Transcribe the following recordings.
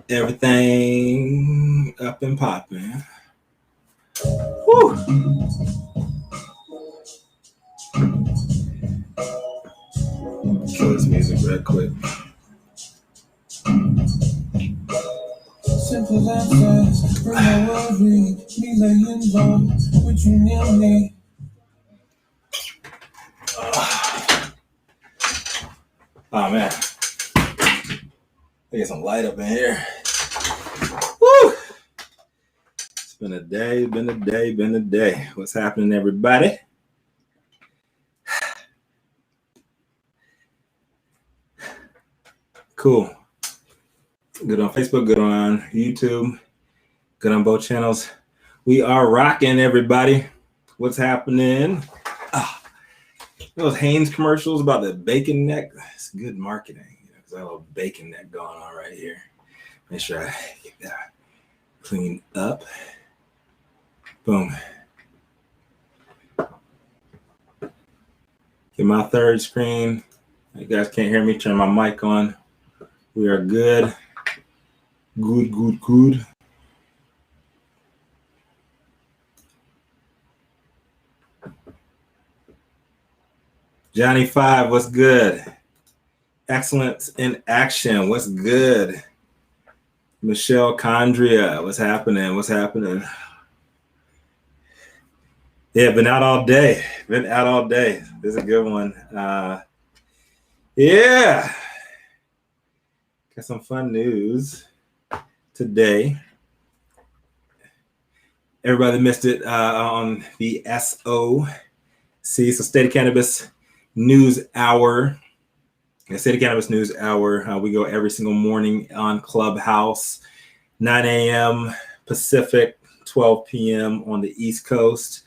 Everything up and popping. Woo! Kill this music real quick. Simple answers, bring no worry, me laying low, with you near me. Oh man, I get some light up in here. Woo! It's been a day. What's happening, everybody? Cool. Good on Facebook, good on YouTube, good on both channels. We are rocking, everybody. What's happening? Those Hanes commercials about the bacon neck. It's good marketing, because I have a little bacon neck going on right here. Make sure I get that cleaned up. Boom. Get my third screen. You guys can't hear me. Turn my mic on. We are good. Good. Johnny 5, what's good? Excellence in action, what's good? Michelle Condria, what's happening? Yeah, been out all day. This is a good one. Yeah. Got some fun news today. Everybody missed it on the SOC, so State of Cannabis News Hour. State of Cannabis News Hour. We go every single morning on Clubhouse, 9 a.m. Pacific, 12 p.m. on the East Coast.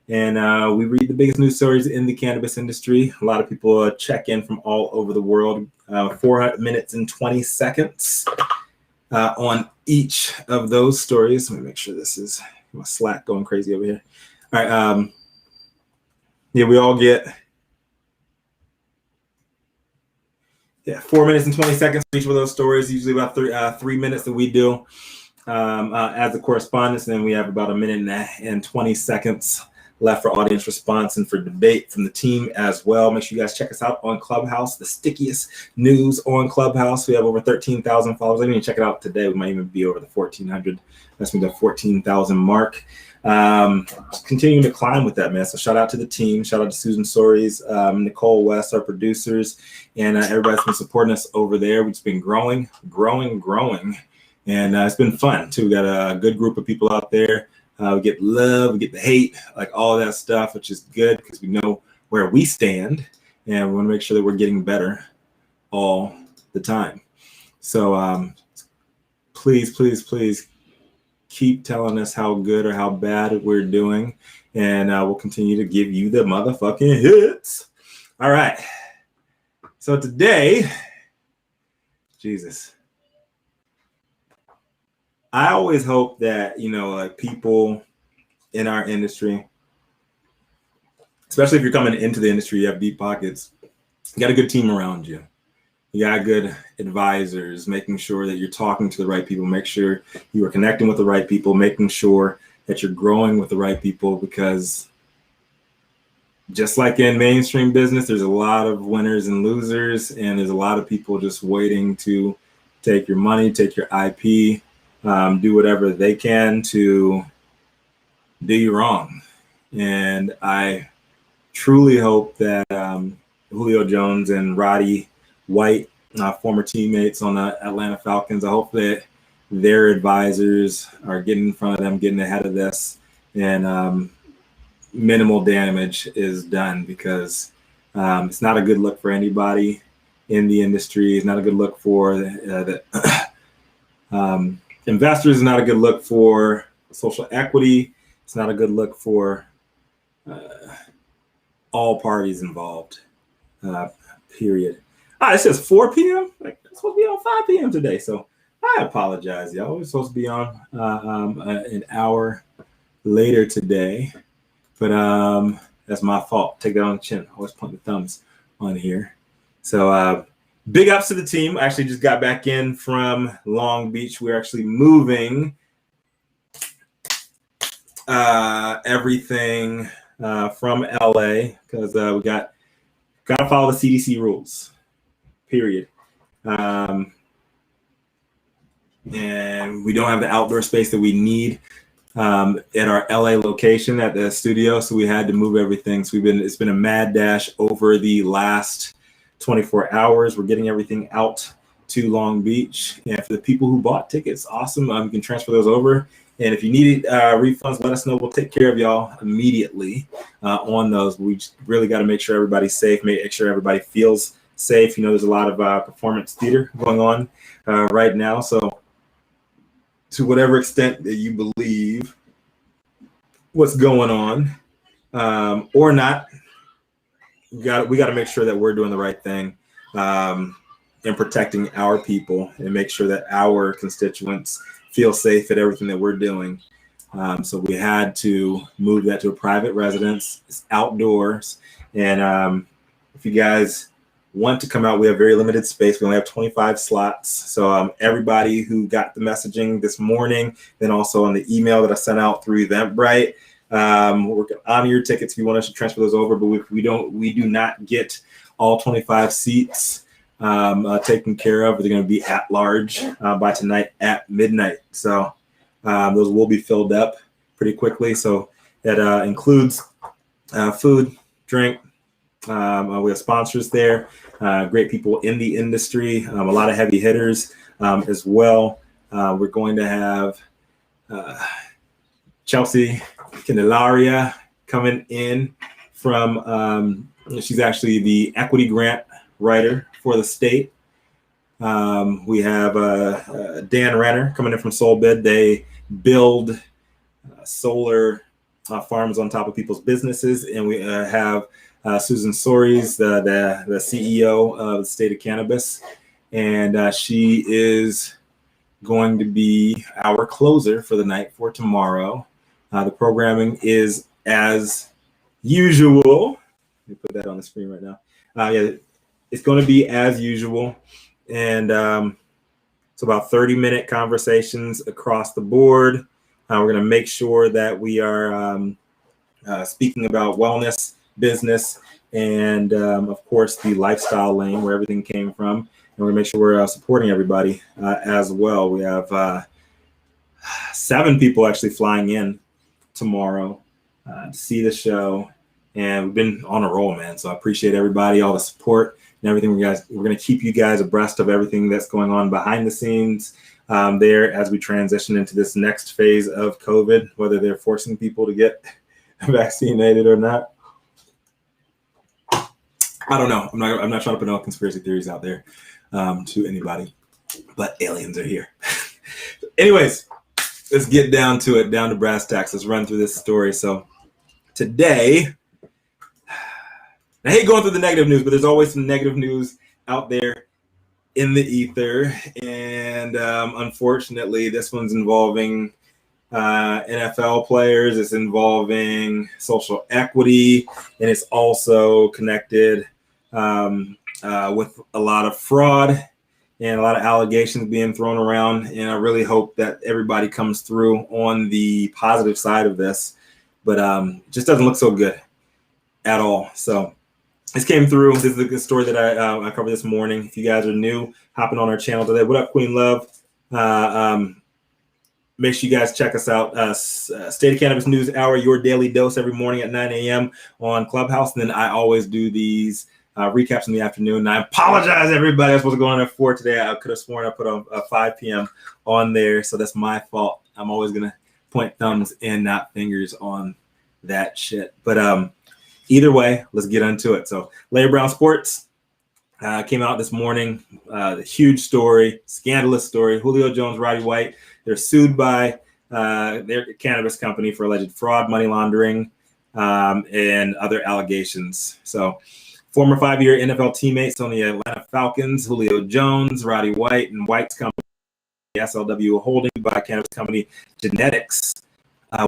And we read the biggest news stories in the cannabis industry. A lot of people check in from all over the world. 4 minutes and 20 seconds on each of those stories. Let me make sure this is my Slack going crazy over here. All right. Yeah, we all get 4 minutes and 20 seconds for each of those stories. Usually about 3 minutes that we do as a correspondence. And then we have about 1 minute and 20 seconds left for audience response and for debate from the team as well. Make sure you guys check us out on Clubhouse, the stickiest news on Clubhouse. We have over 13,000 followers. I didn't even check it out today. We might even be over the 1,400. That's the 14,000 mark. Continuing to climb with that, man. So shout out to the team. Shout out to Susan Soares, Nicole West, our producers, and everybody's been supporting us over there. We've just been growing. And it's been fun, too. We got a good group of people out there. We get love, we get the hate, like all that stuff, which is good because we know where we stand and we want to make sure that we're getting better all the time. So please keep telling us how good or how bad we're doing, and we'll continue to give you the motherfucking hits. All right. So today, Jesus. I always hope that, like people in our industry, especially if you're coming into the industry, you have deep pockets, you got a good team around you. You got good advisors, making sure that you're talking to the right people, make sure you are connecting with the right people, making sure that you're growing with the right people, because just like in mainstream business, there's a lot of winners and losers, and there's a lot of people just waiting to take your money, take your IP, do whatever they can to do you wrong. And I truly hope that Julio Jones and Roddy White, former teammates on the Atlanta Falcons, I hope that their advisors are getting in front of them, getting ahead of this, and minimal damage is done, because it's not a good look for anybody in the industry. It's not a good look for the investors. Is not a good look for social equity. It's not a good look for all parties involved, period. It says 4 p.m. Like, it's supposed to be on 5 p.m. today. So I apologize, y'all. We're supposed to be on an hour later today. But that's my fault. Take that on the chin. I always point the thumbs on here. So big ups to the team. I actually just got back in from Long Beach. We're actually moving everything from LA because we got to follow the CDC rules, period. And we don't have the outdoor space that we need at our LA location at the studio, so we had to move everything. So it's been a mad dash over the last 24 hours. We're getting everything out to Long Beach, and for the people who bought tickets, awesome. You can transfer those over, and if you need refunds, let us know. We'll take care of y'all immediately on those. We just really got to make sure everybody's safe, make sure everybody feels safe. You know, there's a lot of performance theater going on right now, so to whatever extent that you believe what's going on or not, we got to make sure that we're doing the right thing in protecting our people and make sure that our constituents feel safe at everything that we're doing. So we had to move that to a private residence. It's outdoors, and if you guys want to come out, we have very limited space. We only have 25 slots. So everybody who got the messaging this morning, then also on the email that I sent out through Eventbrite, we're going to honor your tickets if you want us to transfer those over, but we do not get all 25 seats taken care of. They're going to be at large by tonight at midnight. So those will be filled up pretty quickly. So that includes food, drink. We have sponsors there, great people in the industry, a lot of heavy hitters as well. We're going to have Chelsea Candelaria coming in from, she's actually the equity grant writer for the state. We have Dan Renner coming in from SoulBid. They build solar farms on top of people's businesses. And we have Susan Sories, the CEO of the state of Cannabis. And she is going to be our closer for the night for tomorrow. The programming is as usual. Let me put that on the screen right now. Yeah, it's going to be as usual. And it's about 30-minute conversations across the board. We're going to make sure that we are speaking about wellness, business, and of course the lifestyle lane where everything came from. And we're going to make sure we're supporting everybody as well. We have 7 people actually flying in tomorrow to see the show. And we've been on a roll, man. So I appreciate everybody, all the support and everything. We're going to keep you guys abreast of everything that's going on behind the scenes there as we transition into this next phase of COVID, whether they're forcing people to get vaccinated or not. I don't know. I'm not trying to put no conspiracy theories out there to anybody, but aliens are here. Anyways, let's get down to it, down to brass tacks. Let's run through this story. So today, I hate going through the negative news, but there's always some negative news out there in the ether. And unfortunately, this one's involving NFL players. It's involving social equity, and it's also connected with a lot of fraud and a lot of allegations being thrown around. And I really hope that everybody comes through on the positive side of this, but it just doesn't look so good at all. So this came through. This is a good story that I covered this morning. If you guys are new, hopping on our channel today, what up, Queen Love? Make sure you guys check us out. State of Cannabis News Hour, your daily dose every morning at 9 a.m. on Clubhouse. And then I always do these recaps in the afternoon. And I apologize, everybody. I was supposed to go on at 4 today. I could have sworn I put a 5 p.m. on there. So that's my fault. I'm always going to point thumbs and not fingers on that shit. But either way, let's get into it. So Larry Brown Sports came out this morning. The huge story, scandalous story. Julio Jones Roddy White. They're sued by their cannabis company for alleged fraud, money laundering, and other allegations. So former 5-year NFL teammates on the Atlanta Falcons, Julio Jones, Roddy White, and White's company, SLW Holding by cannabis company Genetics,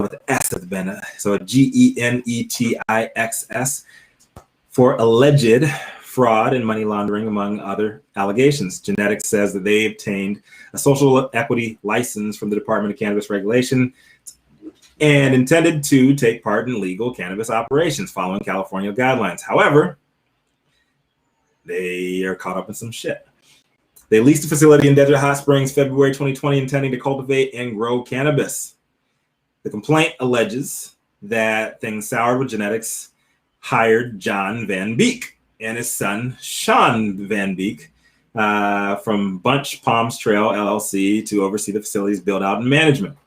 with the S at the end, so GENETIXS, for alleged fraud and money laundering, among other allegations. Genetics says that they obtained a social equity license from the Department of Cannabis Regulation and intended to take part in legal cannabis operations following California guidelines. However, they are caught up in some shit. They leased a facility in Desert Hot Springs, February 2020, intending to cultivate and grow cannabis. The complaint alleges that things soured with Genetics hired John Van Beek and his son, Sean Van Beek, from Bunch Palms Trail LLC to oversee the facility's build out and management.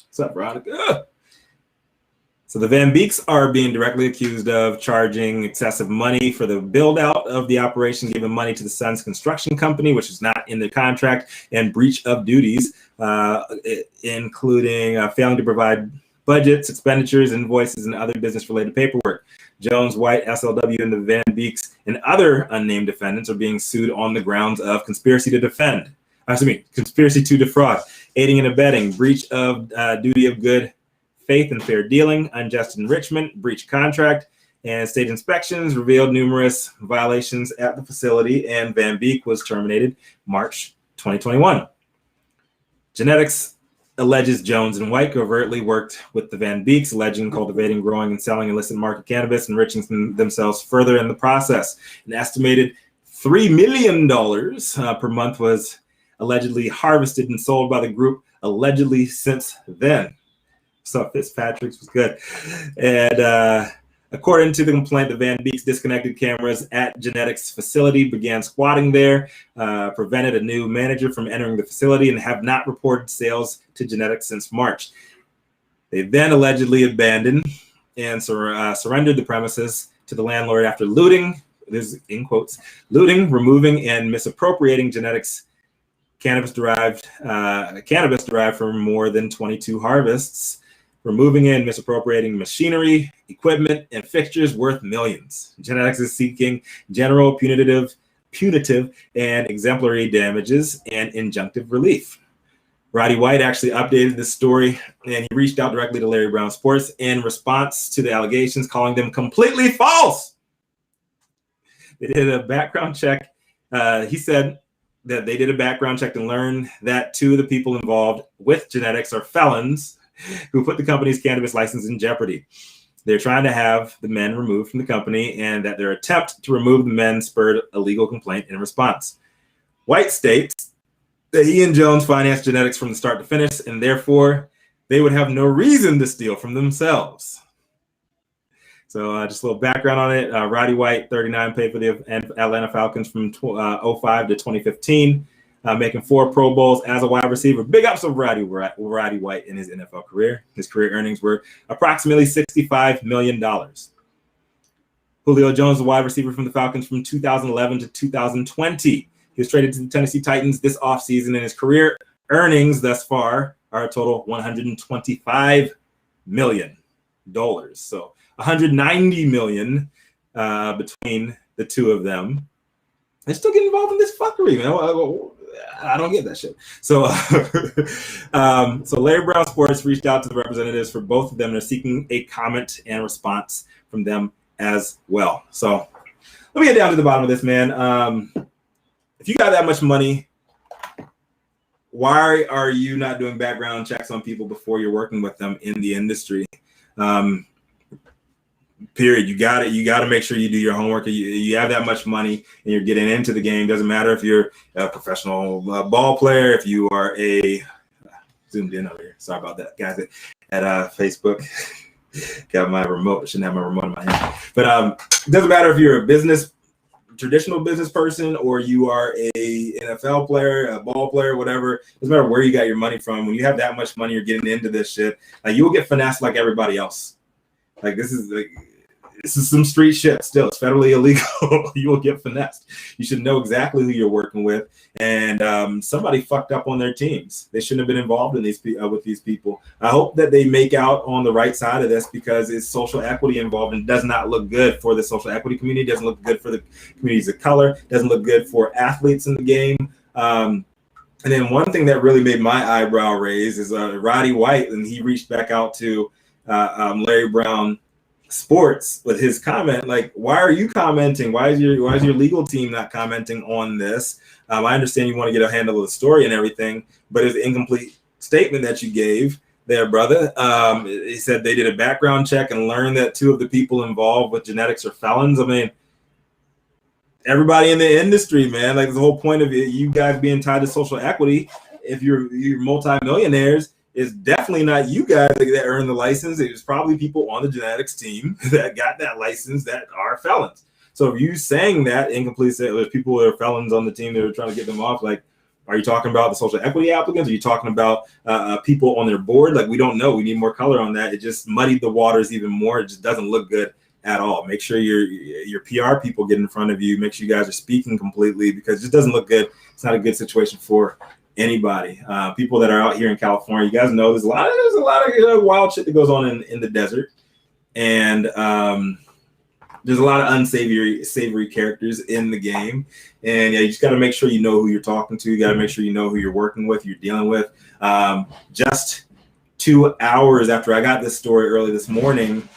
What's up, Veronica? So the Van Beeks are being directly accused of charging excessive money for the build out of the operation, giving money to the son's construction company, which is not in the contract, and breach of duties, including failing to provide budgets, expenditures, invoices, and other business-related paperwork. Jones, White, SLW, and the Van Beeks and other unnamed defendants are being sued on the grounds of conspiracy to defraud, aiding and abetting, breach of duty of good faith and fair dealing, unjust enrichment, breach contract, and state inspections revealed numerous violations at the facility, and Van Beek was terminated March 2021. Genetics alleges Jones and White covertly worked with the Van Beeks, alleging cultivating, growing, and selling illicit market cannabis, enriching themselves further in the process. An estimated $3 million per month was allegedly harvested and sold by the group allegedly since then. So Fitzpatrick's was good. And according to the complaint, the Van Beeks disconnected cameras at Genetics facility, began squatting there, prevented a new manager from entering the facility, and have not reported sales to Genetics since March. They then allegedly abandoned and surrendered the premises to the landlord after looting, this is in quotes, looting, removing, and misappropriating Genetics cannabis derived from more than 22 harvests, removing and misappropriating machinery, equipment, and fixtures worth millions. Genetics is seeking general punitive, and exemplary damages and injunctive relief. Roddy White actually updated this story, and he reached out directly to Larry Brown Sports in response to the allegations, calling them completely false. They did a background check. He said that they did a background check and learned that two of the people involved with Genetics are felons who put the company's cannabis license in jeopardy. They're trying to have the men removed from the company, and that their attempt to remove the men spurred a legal complaint in response. White states that he and Jones financed Genetics from the start to finish, and therefore they would have no reason to steal from themselves. So just a little background on it. Roddy White, 39, played for the Atlanta Falcons from 05 to 2015. Making 4 Pro Bowls as a wide receiver. Big ups of Roddy White in his NFL career. His career earnings were approximately $65 million. Julio Jones, the wide receiver from the Falcons from 2011 to 2020. He was traded to the Tennessee Titans this offseason, and his career earnings thus far are a total $125 million. So $190 million between the two of them. They're still getting involved in this fuckery, man. I don't get that shit. So, so Larry Brown Sports reached out to the representatives for both of them. They're seeking a comment and response from them as well. So let me get down to the bottom of this, man. If you got that much money, why are you not doing background checks on people before you're working with them in the industry? Period. You got to make sure you do your homework. You have that much money and you're getting into the game. Doesn't matter if you're a professional ball player, if you are a zoomed in over here. Sorry about that, guys. At Facebook, got my remote. Shouldn't have my remote in my hand. But it doesn't matter if you're a traditional business person, or you are a NFL player, a ball player, whatever. Doesn't matter where you got your money from. When you have that much money, you're getting into this shit. You will get finessed like everybody else. This is some street shit still. It's federally illegal. You will get finessed. You should know exactly who you're working with. And somebody fucked up on their teams. They shouldn't have been involved in with these people. I hope that they make out on the right side of this, because it's social equity involved, and does not look good for the social equity community. Doesn't look good for the communities of color. Doesn't look good for athletes in the game. And then one thing that really made my eyebrow raise is Roddy White, and he reached back out to Larry Brown sports with his comment. Like, why are you commenting? Why is your legal team not commenting on this? I understand you want to get a handle of the story and everything, but it's an incomplete statement that you gave there, brother. He said they did a background check and learned that 2 of the people involved with genetics are felons. I mean, everybody in the industry, man, like the whole point of it, you guys being tied to social equity, if you're multimillionaires, is definitely not you guys that earned the license. It was probably people on the genetics team that got that license that are felons. So if you saying that incomplete, there's people that are felons on the team that are trying to get them off, like, are you talking about the social equity applicants? Are you talking about people on their board? Like, we don't know. We need more color on that. It just muddied the waters even more. It just doesn't look good at all. Make sure your PR people get in front of you. Make sure you guys are speaking completely, because it just doesn't look good. It's not a good situation for anybody. People that are out here in California, you guys know there's a lot of wild shit that goes on in the desert, and there's a lot of unsavory characters in the game. And yeah, you just got to make sure you know who you're talking to. You got to make sure you know who you're working with, you're dealing with. Just 2 hours after I got this story early this morning,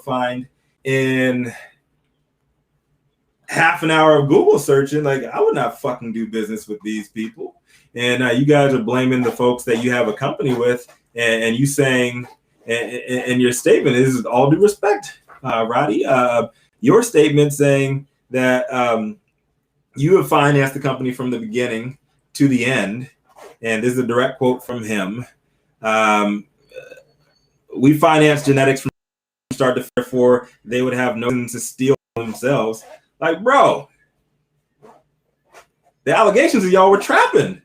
find in half an hour of Google searching, like, I would not fucking do business with these people. And you guys are blaming the folks that you have a company with, and you saying, and your statement is, all due respect, Roddy, your statement saying that you have financed the company from the beginning to the end, and this is a direct quote from him. We financed genetics from start to, therefore they would have no reason to steal themselves. Like, bro, the allegations of y'all were trapping.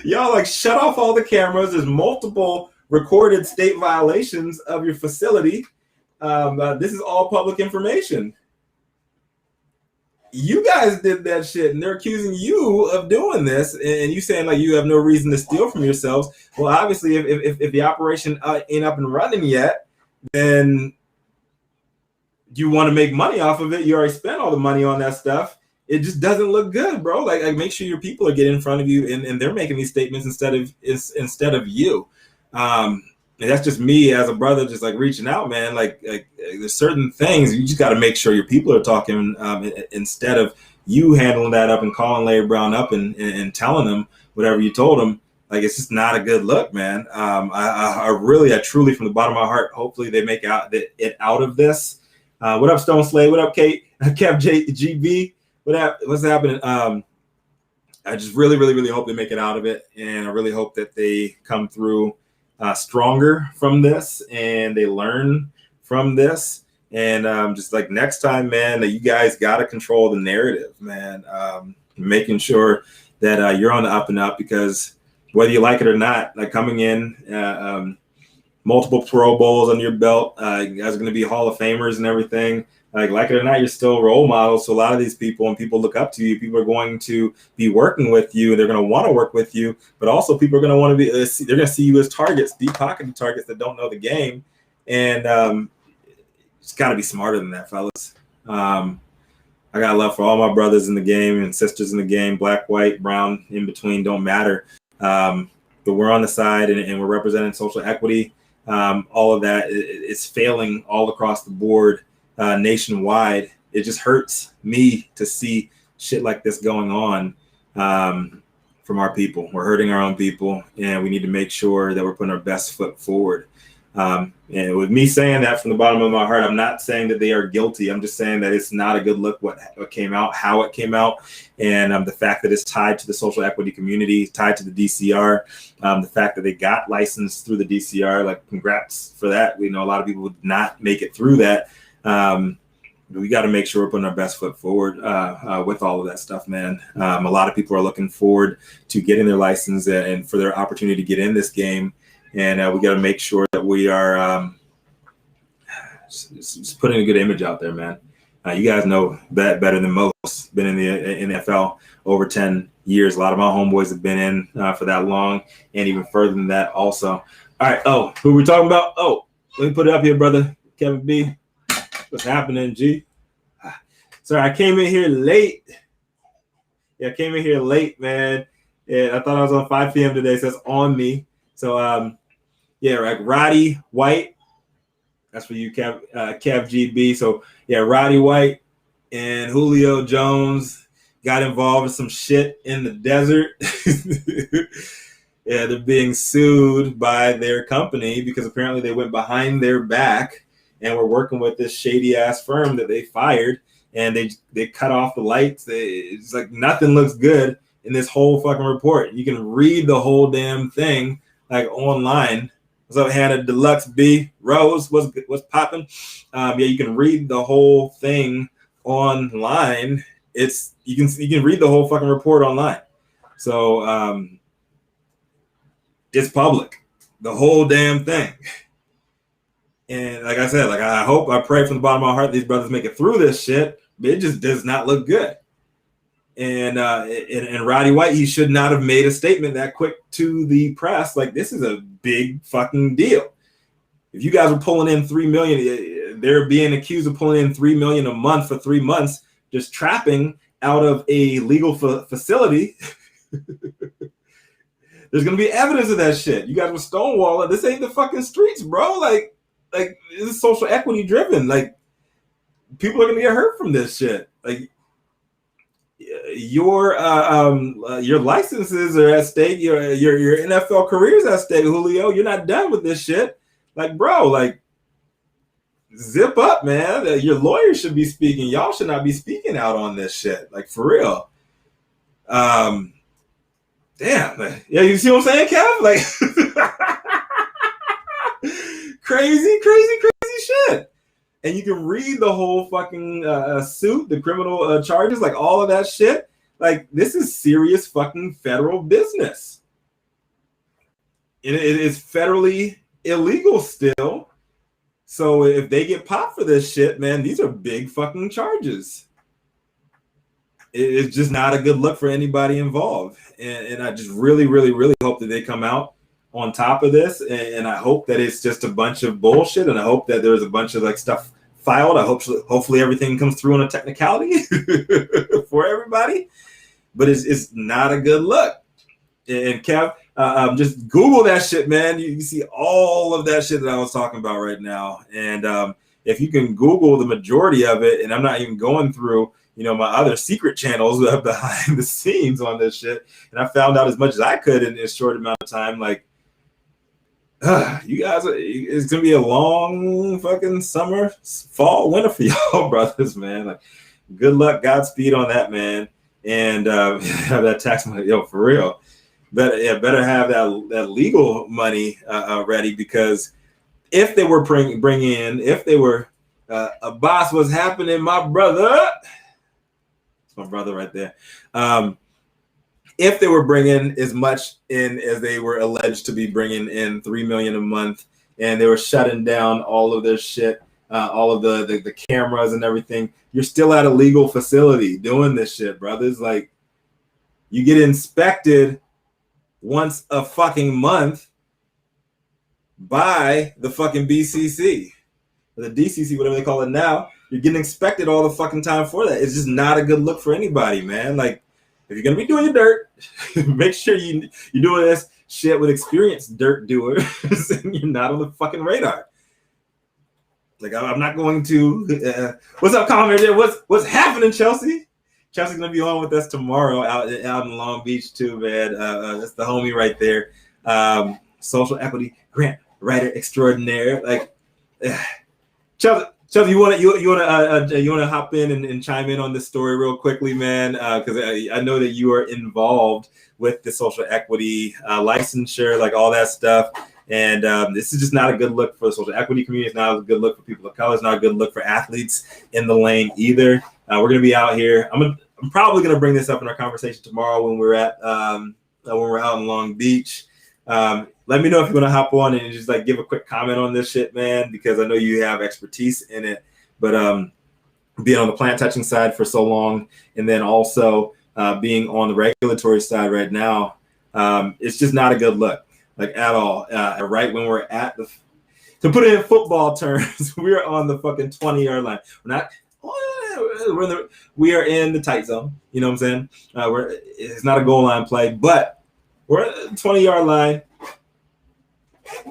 Y'all like shut off all the cameras. There's multiple recorded state violations of your facility. This is all public information. You guys did that shit, and they're accusing you of doing this, and you saying like you have no reason to steal from yourselves. Well, obviously, if the operation ain't up and running yet, then you want to make money off of it. You already spent all the money on that stuff. It just doesn't look good, bro. Like make sure your people are getting in front of you, and they're making these statements instead of you. And that's just me as a brother, just like reaching out, man. Like there's certain things you just got to make sure your people are talking instead of you handling that up and calling Larry Brown up and telling them whatever you told him. Like, it's just not a good look, man. I truly, from the bottom of my heart, hopefully they make it out of this. What up, Stone Slade? What up, Kate? Kev GB? what's happening? I just really hope they make it out of it, and I really hope that they come through stronger from this, and they learn from this. And just like next time, man, that you guys got to control the narrative, man. Making sure that you're on the up and up, because whether you like it or not, like coming in, multiple Pro Bowls under your belt, you guys are going to be Hall of Famers and everything. Like it or not, you're still role models. So a lot of these people, and people look up to you, people are going to be working with you, and they're going to want to work with you. But also, people are going to want to be, they're going to see you as targets, deep pocketed targets that don't know the game. And it's got to be smarter than that, fellas. I got love for all my brothers in the game and sisters in the game, black, white, brown, in between, don't matter. But we're on the side, and we're representing social equity. All of that is failing all across the board. Nationwide. It just hurts me to see shit like this going on from our people. We're hurting our own people, and we need to make sure that we're putting our best foot forward. And with me saying that from the bottom of my heart, I'm not saying that they are guilty. I'm just saying that it's not a good look what came out, how it came out, and the fact that it's tied to the social equity community, tied to the DCR, the fact that they got licensed through the DCR. Like, congrats for that. We know a lot of people would not make it through that. We got to make sure we're putting our best foot forward with all of that stuff, man. A lot of people are looking forward to getting their license and for their opportunity to get in this game. And we got to make sure that we are just putting a good image out there, man. You guys know that better than most. Been in the NFL over 10 years. A lot of my homeboys have been in for that long, and even further than that also. All right. Oh, who we talking about? Oh, let me put it up here, brother. Kevin B. What's happening, G? Sorry, I came in here late. Yeah, I came in here late, man. Yeah, I thought I was on 5 p.m. today, so it's on me. So, yeah, like Roddy White. That's for you, Kev GB. So, yeah, Roddy White and Julio Jones got involved in some shit in the desert. Yeah, they're being sued by their company because apparently they went behind their back and we're working with this shady ass firm that they fired, and they cut off the lights. It's like nothing looks good in this whole fucking report. You can read the whole damn thing like online. What's up, Hannah Deluxe B Rose? What's popping? Yeah, you can read the whole thing online. You can read the whole fucking report online. So it's public, the whole damn thing. And like I said, like I pray from the bottom of my heart these brothers make it through this shit, but it just does not look good. And Roddy White, he should not have made a statement that quick to the press. Like, this is a big fucking deal. If you guys were pulling in $3 million, they're being accused of pulling in $3 million a month for 3 months, just trapping out of a legal facility. There's gonna be evidence of that shit. You guys were stonewalling. This ain't the fucking streets, bro. Like this is social equity driven. Like, people are gonna get hurt from this shit. Like, your licenses are at stake. Your NFL career is at stake, Julio. You're not done with this shit. Like, bro, like, zip up, man. Your lawyers should be speaking. Y'all should not be speaking out on this shit. Like, for real. Damn. Yeah, you see what I'm saying, Kev? Like, crazy shit. And you can read the whole fucking suit, the criminal charges, like all of that shit. Like, this is serious fucking federal business. It is federally illegal still. So if they get popped for this shit, man, these are big fucking charges. It's just not a good look for anybody involved. And I just really hope that they come out on top of this, and I hope that it's just a bunch of bullshit, and I hope that there's a bunch of like stuff filed. I hopefully everything comes through on a technicality for everybody, but it's not a good look. And Kev, just Google that shit, man. You see all of that shit that I was talking about right now, and if you can Google the majority of it, and I'm not even going through my other secret channels behind the scenes on this shit, and I found out as much as I could in a short amount of time. Like, you guys, it's gonna be a long fucking summer, fall, winter for y'all brothers, man. Like, good luck, Godspeed on that, man. And have that tax money, for real. Better have that legal money ready, because if they were bringing in, if they were a boss, what's happening, my brother? It's my brother right there. If they were bringing as much in as they were alleged to be bringing in, $3 million a month, and they were shutting down all of their shit, all of the cameras and everything, you're still at a legal facility doing this shit, brothers. Like, you get inspected once a fucking month by the fucking BCC, or the DCC, whatever they call it now. You're getting inspected all the fucking time for that. It's just not a good look for anybody, man. Like, if you're gonna be doing your dirt, make sure you're doing this shit with experienced dirt doers, and you're not on the fucking radar. Like, I'm not going to. What's up, commenter? What's happening, Chelsea? Chelsea's gonna be on with us tomorrow out in Long Beach too, man. That's the homie right there. Social equity grant writer extraordinaire. Like, Chelsea, you want to hop in and chime in on this story real quickly, man? Because I know that you are involved with the social equity licensure, like all that stuff. And this is just not a good look for the social equity community. It's not a good look for people of color. It's not a good look for athletes in the lane either. We're gonna be out here. I'm probably gonna bring this up in our conversation tomorrow when we're out in Long Beach. Let me know if you want to hop on and just like give a quick comment on this shit, man, because I know you have expertise in it. But being on the plant touching side for so long, and then also being on the regulatory side right now, it's just not a good look, like at all. Right when we're at to put it in football terms, we're on the fucking 20-yard line. We are in the tight zone. You know what I'm saying? It's not a goal line play, but we're at the 20-yard line.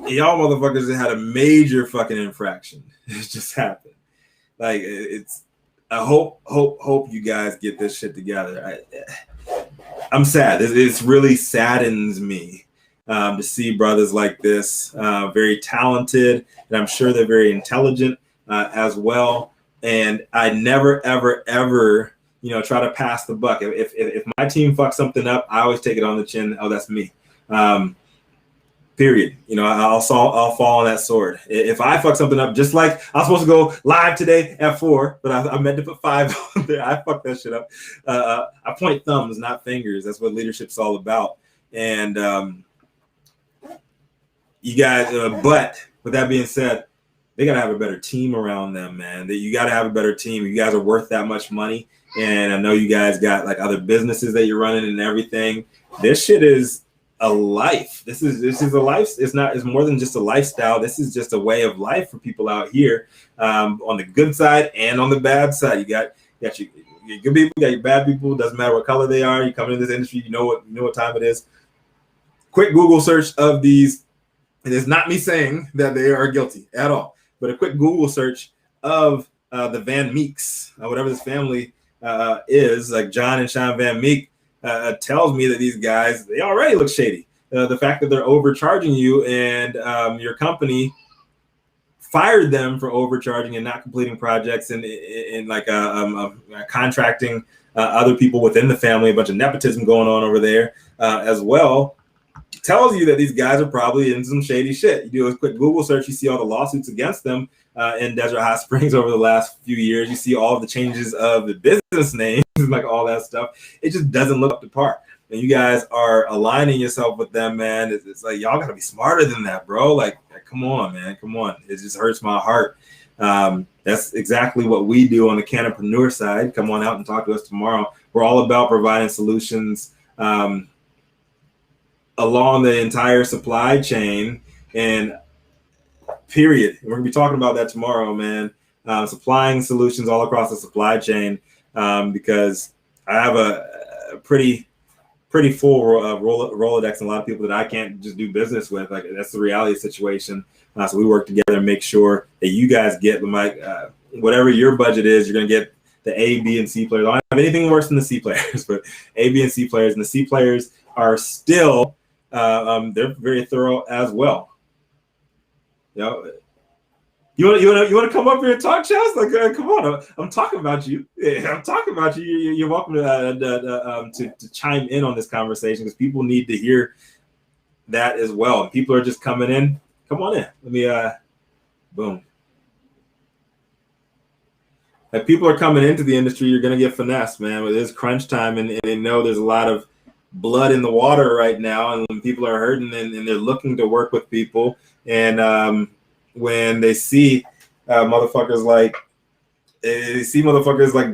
Y'all motherfuckers had a major fucking infraction. It just happened. Like, I hope you guys get this shit together. I'm sad. It really saddens me to see brothers like this, very talented, and I'm sure they're very intelligent as well. And I never, ever, ever, try to pass the buck. If my team fucks something up, I always take it on the chin. Oh, that's me. Period. I'll fall on that sword. If I fuck something up, just like I was supposed to go live today at 4, but I meant to put 5 on there. I fucked that shit up. I point thumbs, not fingers. That's what leadership's all about. And you guys, but with that being said, they got to have a better team around them, man. You got to have a better team. You guys are worth that much money. And I know you guys got like other businesses that you're running and everything. This shit is a life. This is a life. It's more than just a lifestyle. This is just a way of life for people out here, on the good side and on the bad side. You got your good people, you got your bad people. Doesn't matter what color they are. You come into this industry, you know what time it is. Quick Google search of these, and it's not me saying that they are guilty at all, but a quick Google search of the Van Meeks, whatever this family is, like John and Sean Van Meek, tells me that these guys, they already look shady. The fact that they're overcharging you, and your company fired them for overcharging and not completing projects, and like contracting other people within the family, a bunch of nepotism going on over there as well, tells you that these guys are probably in some shady shit. You do a quick Google search, you see all the lawsuits against them in Desert Hot Springs over the last few years. You see all of the changes of the business names and like all that stuff. It just doesn't look up to par. And you guys are aligning yourself with them, man. It's like, y'all gotta be smarter than that, bro. Like, come on, man. Come on. It just hurts my heart. That's exactly what we do on the Cannapreneur side. Come on out and talk to us tomorrow. We're all about providing solutions along the entire supply chain, and period. We're gonna be talking about that tomorrow, man. Supplying solutions all across the supply chain, because I have a pretty full Rolodex and a lot of people that I can't just do business with. Like, that's the reality situation. So we work together and make sure that you guys get whatever your budget is. You're gonna get the A, B, and C players. I don't have anything worse than the C players, but A, B, and C players. And the C players are still they're very thorough as well. Give You want to come up here and talk, Chels? Like, come on, I'm talking about you. Yeah, I'm talking about you. You're welcome to chime in on this conversation because people need to hear that as well. And people are just coming in. Come on in. Let me boom. If people are coming into the industry, you're gonna get finessed, man. It is crunch time, and they know there's a lot of blood in the water right now, and when people are hurting and they're looking to work with people, and when they see motherfuckers like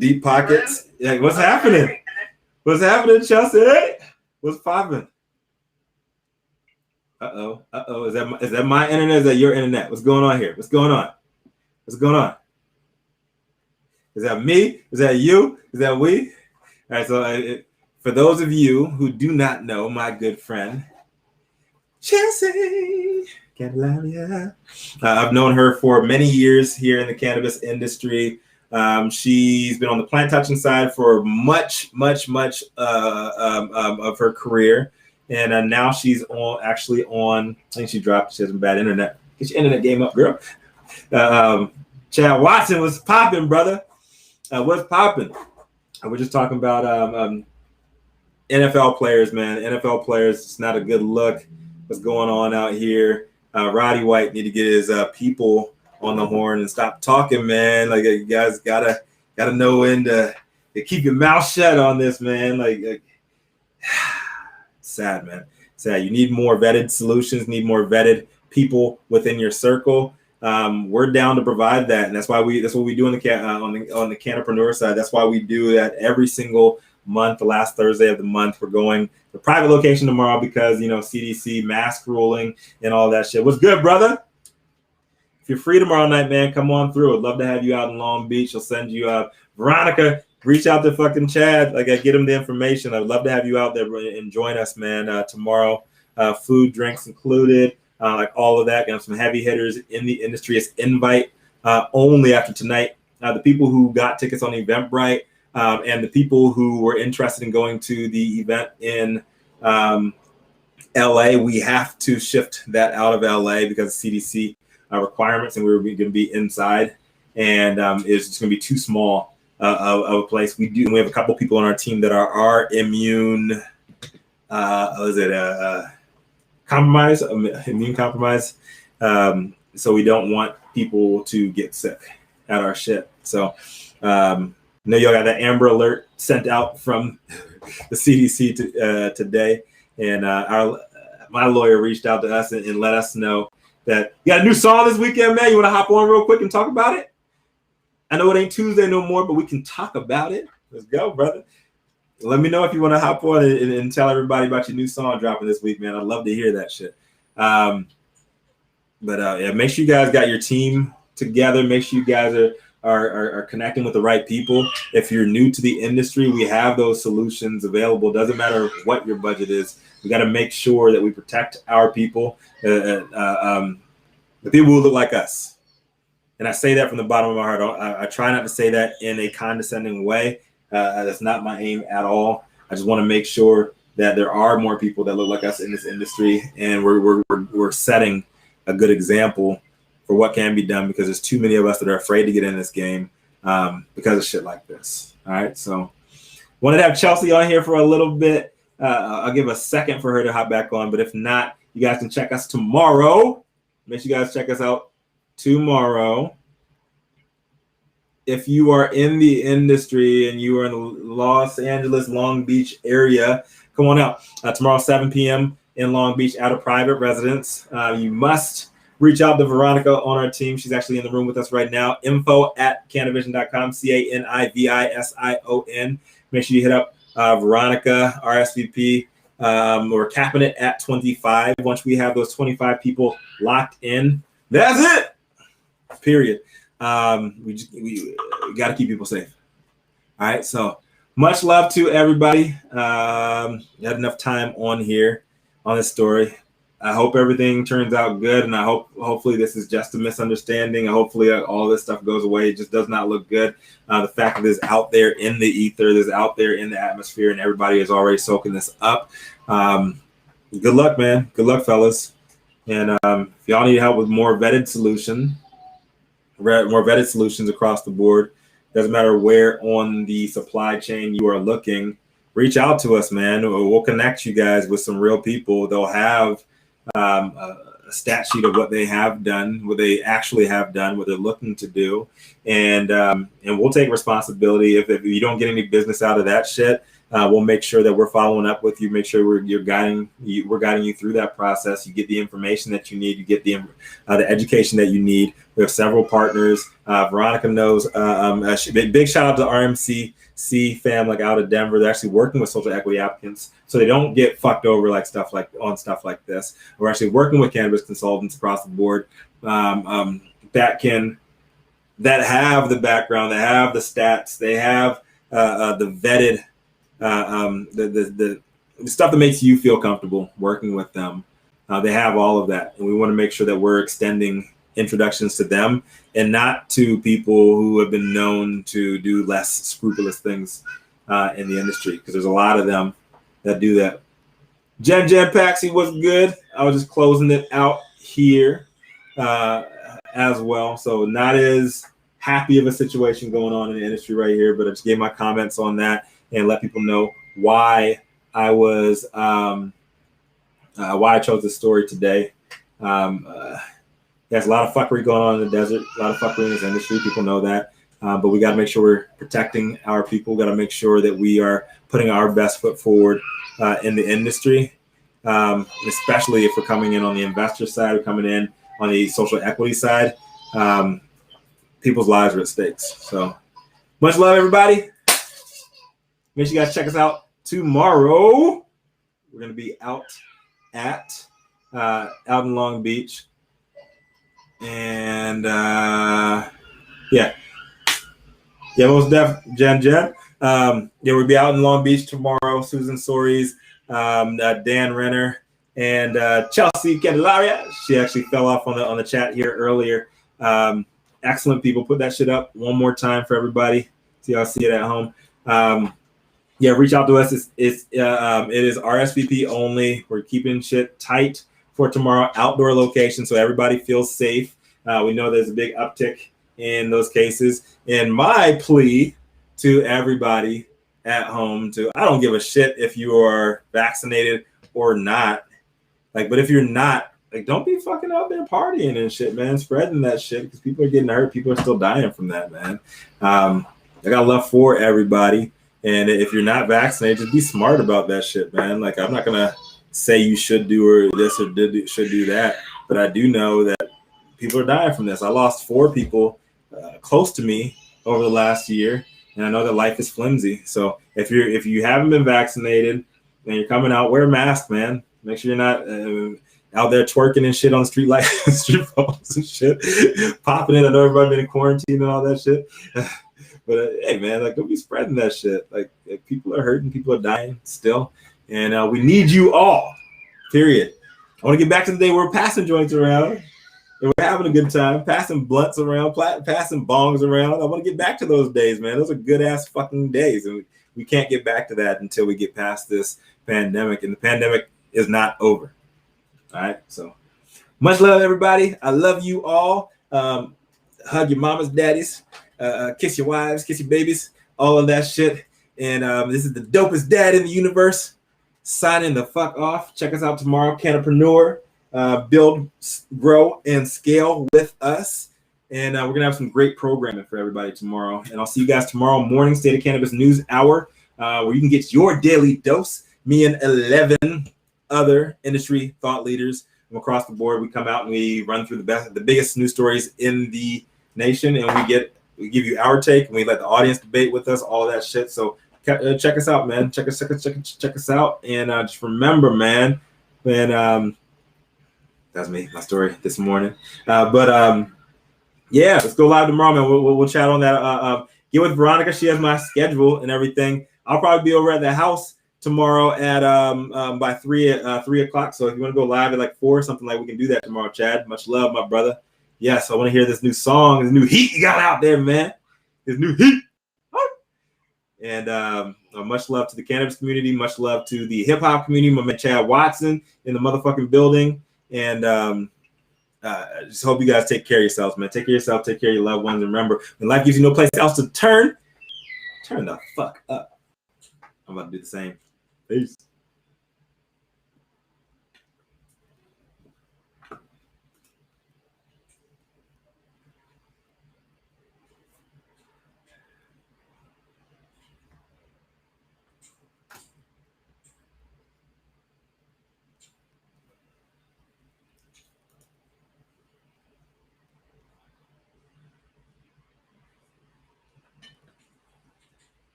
deep pockets, like what's happening? What's happening, Chelsea? Hey, what's popping? Uh oh. Is that my internet? Is that your internet? What's going on here? What's going on? What's going on? Is that me? Is that you? Is that we? All right. So for those of you who do not know my good friend Chelsea, I've known her for many years here in the cannabis industry. She's been on the plant touching side for much of her career, and now she's on. I think she dropped. She has some bad internet. Get your internet game up, girl. Chad Watson was popping, brother. What's popping? We're just talking about NFL players, man. NFL players, it's not a good look. What's going on out here? Roddy White need to get his people on the horn and stop talking, man. Like you guys gotta know when to keep your mouth shut on this, man. Like sad, man. Sad. You need more vetted solutions. Need more vetted people within your circle. We're down to provide that, and that's what we do on the Cannapreneur side. That's why we do that every single month. The last Thursday of the month, we're going to private location tomorrow because CDC mask ruling and all that shit. What's good, brother? If you're free tomorrow night, man, come on through. I'd love to have you out in Long Beach. I'll send you Veronica. Reach out to fucking Chad. Like I get him the information. I'd love to have you out there and join us, man. Tomorrow, food, drinks included. Like all of that, some heavy hitters in the industry. It's invite only after tonight. The people who got tickets on Eventbrite and the people who were interested in going to the event in LA, we have to shift that out of LA because of CDC requirements, and we're going to be inside, and it's just going to be too small of a place. We have a couple people on our team that are immune. Immune compromised. So we don't want people to get sick at our shit. So I know y'all got that Amber Alert sent out from the CDC today, and my lawyer reached out to us and let us know that you got a new song this weekend, man. You want to hop on real quick and talk about it? I know it ain't Tuesday no more, but we can talk about it. Let's go, brother. Let me know if you want to hop on and tell everybody about your new song dropping this week, man. I'd love to hear that shit. Yeah, make sure you guys got your team together. Make sure you guys are connecting with the right people. If you're new to the industry, we have those solutions available. Doesn't matter what your budget is. We got to make sure that we protect our people, the people who look like us. And I say that from the bottom of my heart. I try not to say that in a condescending way. That's not my aim at all. I just want to make sure that there are more people that look like us in this industry, and we're setting a good example for what can be done, because there's too many of us that are afraid to get in this game because of shit like this. All right, so wanted to have Chelsea on here for a little bit. I'll give a second for her to hop back on, but if not, you guys can check us tomorrow. Make sure you guys check us out tomorrow. If you are in the industry and you are in the Los Angeles, Long Beach area, come on out. Tomorrow, 7 p.m. in Long Beach at a private residence. You must reach out to Veronica on our team. She's actually in the room with us right now. info@CANiVISION.com, CANIVISION. Make sure you hit up Veronica, RSVP. We're capping it at 25. Once we have those 25 people locked in, that's it. Period. We got to keep people safe. All right. So much love to everybody. Had enough time on here on this story. I hope everything turns out good, and I hopefully this is just a misunderstanding. Hopefully all this stuff goes away. It just does not look good. The fact that it's out there in the ether, this out there in the atmosphere, and everybody is already soaking this up. Good luck, man. Good luck, fellas. And if y'all need help with more vetted solution, more vetted solutions across the board. Doesn't matter where on the supply chain you are looking, reach out to us, man. We'll connect you guys with some real people. They'll have a stat sheet of what they have done, what they actually have done, what they're looking to do, and we'll take responsibility if you don't get any business out of that shit. We'll make sure that we're following up with you. Make sure we're guiding you through that process. You get the information that you need. You get the education that you need. We have several partners. Veronica knows. Big shout out to RMCC fam, like out of Denver. They're actually working with social equity applicants, so they don't get fucked over like stuff like this. We're actually working with cannabis consultants across the board that have the background, that have the stats, they have the vetted. The stuff that makes you feel comfortable working with them. They have all of that, and we want to make sure that we're extending introductions to them and not to people who have been known to do less scrupulous things in the industry, because there's a lot of them that do that. Jen Paxi was good. I was just closing it out here as well. So not as happy of a situation going on in the industry right here, but I just gave my comments on that and let people know why I was why I chose this story today. There's a lot of fuckery going on in the desert, a lot of fuckery in this industry. People know that, but we got to make sure we're protecting our people. Got to make sure that we are putting our best foot forward in the industry, especially if we're coming in on the investor side, we're coming in on the social equity side. People's lives are at stakes. So much love, everybody. Make sure you guys check us out tomorrow. We're going to be out in Long Beach. And most def Jen. We'll be out in Long Beach tomorrow. Susan Sories, Dan Renner, and Chelsea Candelaria. She actually fell off on the chat here earlier. Excellent people. Put that shit up one more time for everybody. So y'all see it at home. Reach out to us. It is RSVP only. We're keeping shit tight for tomorrow. Outdoor location, so everybody feels safe. We know there's a big uptick in those cases. And my plea to everybody at home, I don't give a shit if you are vaccinated or not. But if you're not, don't be fucking out there partying and shit, man, spreading that shit, because people are getting hurt. People are still dying from that, man. I got love for everybody. And if you're not vaccinated, just be smart about that shit, man. I'm not going to say you should do or this or should do that, but I do know that people are dying from this. I lost 4 people close to me over the last year, and I know that life is flimsy. So if you haven't been vaccinated and you're coming out, wear a mask, man. Make sure you're not out there twerking and shit on street phones and shit, popping it. I know everybody been in quarantine and all that shit. But hey, man, don't be spreading that shit. People are hurting, people are dying still, and we need you all. Period. I want to get back to the day where we're passing joints around and we're having a good time, passing blunts around, passing bongs around. I want to get back to those days, man. Those are good ass fucking days, and we can't get back to that until we get past this pandemic. And the pandemic is not over. All right. So much love, everybody. I love you all. Hug your mamas, daddies. Kiss your wives, kiss your babies, all of that shit. And this is the dopest dad in the universe signing the fuck off. Check us out tomorrow. Cannapreneur, build, grow, and scale with us. And we're going to have some great programming for everybody tomorrow. And I'll see you guys tomorrow morning, State of Cannabis News Hour, where you can get your daily dose. Me and 11 other industry thought leaders from across the board. We come out and we run through the biggest news stories in the nation, and we give you our take, and we let the audience debate with us, all that shit. So check us out, man. Check us out. And just remember, man, that's me, my story this morning. Let's go live tomorrow, man. We'll chat on that. Get with Veronica. She has my schedule and everything. I'll probably be over at the house tomorrow at by 3 o'clock. So if you want to go live at 4 or something, we can do that tomorrow, Chad. Much love, my brother. Yes, I want to hear this new song, this new heat you got out there, man. This new heat. And much love to the cannabis community. Much love to the hip hop community. My man Chad Watson in the motherfucking building. And Just hope you guys take care of yourselves, man. Take care of yourself, take care of your loved ones. And remember, when life gives you no place else to turn the fuck up. I'm about to do the same. Peace.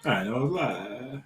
I know it's live.